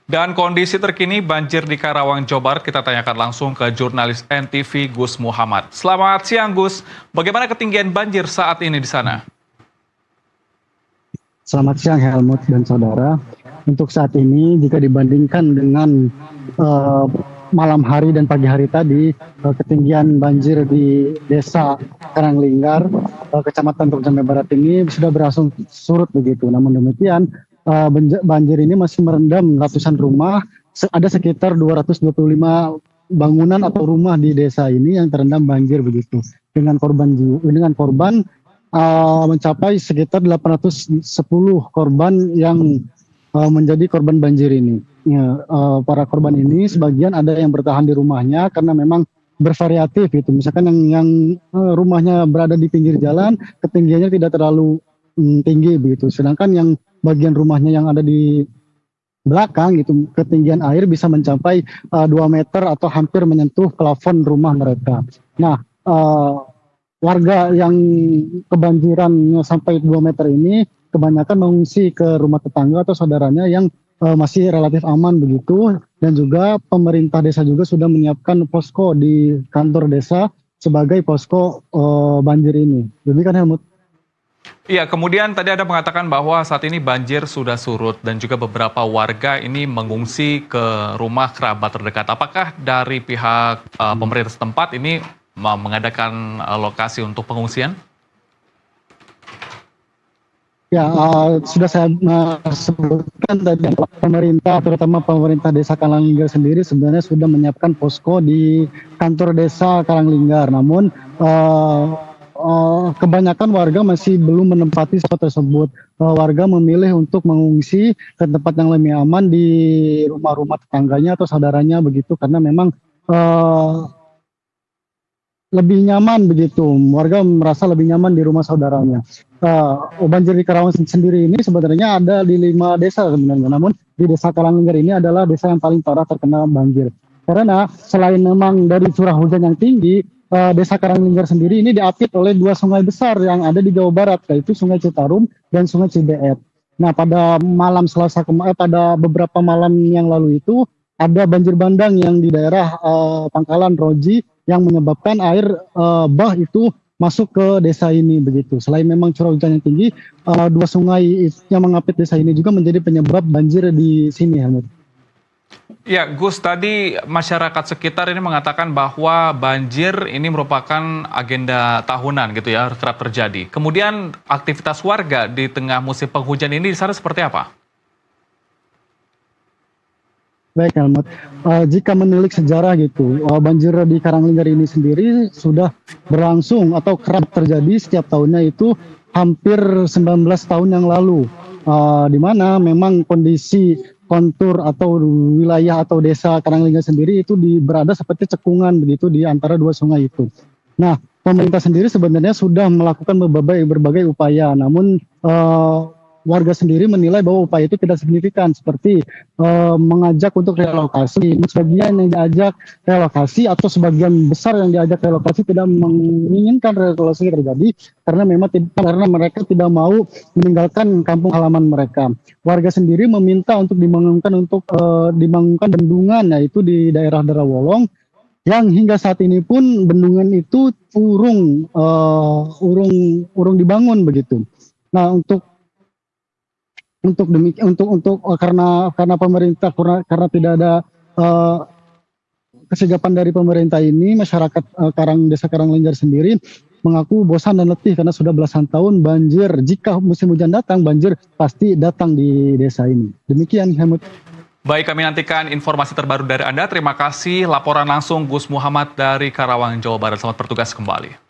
Dan kondisi terkini banjir di Karawang, Jawa Barat kita tanyakan langsung ke jurnalis NTV Gus Muhammad. Selamat siang Gus, bagaimana ketinggian banjir saat ini di sana? Selamat siang Helmut dan saudara. Untuk saat ini jika dibandingkan dengan malam hari dan pagi hari tadi, ketinggian banjir di Desa Karanglinggar, Kecamatan Trujambe Barat ini sudah berangsur surut begitu. Namun demikian banjir ini masih merendam ratusan rumah. Ada sekitar 225 bangunan atau rumah di desa ini yang terendam banjir begitu. Dengan korban mencapai sekitar 810 korban yang menjadi korban banjir ini. Para korban ini sebagian ada yang bertahan di rumahnya karena memang bervariatif gitu. Misalkan yang rumahnya berada di pinggir jalan, ketinggiannya tidak terlalu tinggi begitu. Sedangkan yang bagian rumahnya yang ada di belakang itu ketinggian air bisa mencapai 2 meter atau hampir menyentuh plafon rumah mereka. Nah, warga yang kebanjiran sampai 2 meter ini kebanyakan mengungsi ke rumah tetangga atau saudaranya yang masih relatif aman begitu, dan juga pemerintah desa juga sudah menyiapkan posko di kantor desa sebagai posko banjir ini. Demikian Helmut. Iya, kemudian tadi Anda mengatakan bahwa saat ini banjir sudah surut dan juga beberapa warga ini mengungsi ke rumah kerabat terdekat. Apakah dari pihak pemerintah setempat ini mengadakan lokasi untuk pengungsian? Ya, sudah saya sebutkan tadi, pemerintah, terutama pemerintah Desa Karanglinggar sendiri sebenarnya sudah menyiapkan posko di kantor Desa Karanglinggar. Namun kebanyakan warga masih belum menempati spot tersebut. Warga memilih untuk mengungsi ke tempat yang lebih aman di rumah-rumah tetangganya atau saudaranya begitu, karena memang lebih nyaman begitu. Warga merasa lebih nyaman di rumah saudaranya. Banjir di Karawang sendiri ini sebenarnya ada di 5 desa sebenarnya. Namun di Desa Karanglinggar ini adalah desa yang paling parah terkena banjir. Karena selain memang dari curah hujan yang tinggi, Desa Karanglinggar sendiri ini diapit oleh 2 sungai besar yang ada di Jawa Barat, yaitu Sungai Citarum dan Sungai Cibeet. Nah, pada malam Selasa pada beberapa malam yang lalu itu ada banjir bandang yang di daerah Pangkalan Roji yang menyebabkan air bah itu masuk ke desa ini begitu. Selain memang curah hujan yang tinggi, 2 sungai yang mengapit desa ini juga menjadi penyebab banjir di sini, Helmut. Ya, Gus, tadi masyarakat sekitar ini mengatakan bahwa banjir ini merupakan agenda tahunan gitu ya, kerap terjadi. Kemudian aktivitas warga di tengah musim penghujan ini di sana seperti apa? Baik Helmut, jika menilik sejarah gitu, banjir di Karanglinggar ini sendiri sudah berlangsung atau kerap terjadi setiap tahunnya itu hampir 19 tahun yang lalu, di mana memang kondisi kontur atau wilayah atau desa Karanglinggar sendiri itu berada seperti cekungan begitu di antara 2 sungai itu. Nah, pemerintah sendiri sebenarnya sudah melakukan berbagai upaya, namun warga sendiri menilai bahwa upaya itu tidak signifikan, seperti mengajak untuk relokasi. Sebagian yang diajak relokasi atau sebagian besar yang diajak relokasi tidak menginginkan relokasi terjadi karena mereka tidak mau meninggalkan kampung halaman mereka. Warga sendiri meminta untuk dibangunkan bendungan, yaitu di daerah Darawolong, yang hingga saat ini pun bendungan itu urung dibangun begitu. Nah, karena pemerintah karena tidak ada kesigapan dari pemerintah ini, masyarakat Desa Karanglinggar sendiri mengaku bosan dan letih karena sudah belasan tahun banjir. Jika musim hujan datang, banjir pasti datang di desa ini. Demikian, Helmut. Baik, kami nantikan informasi terbaru dari Anda. Terima kasih laporan langsung Gus Muhammad dari Karawang, Jawa Barat. Selamat bertugas kembali.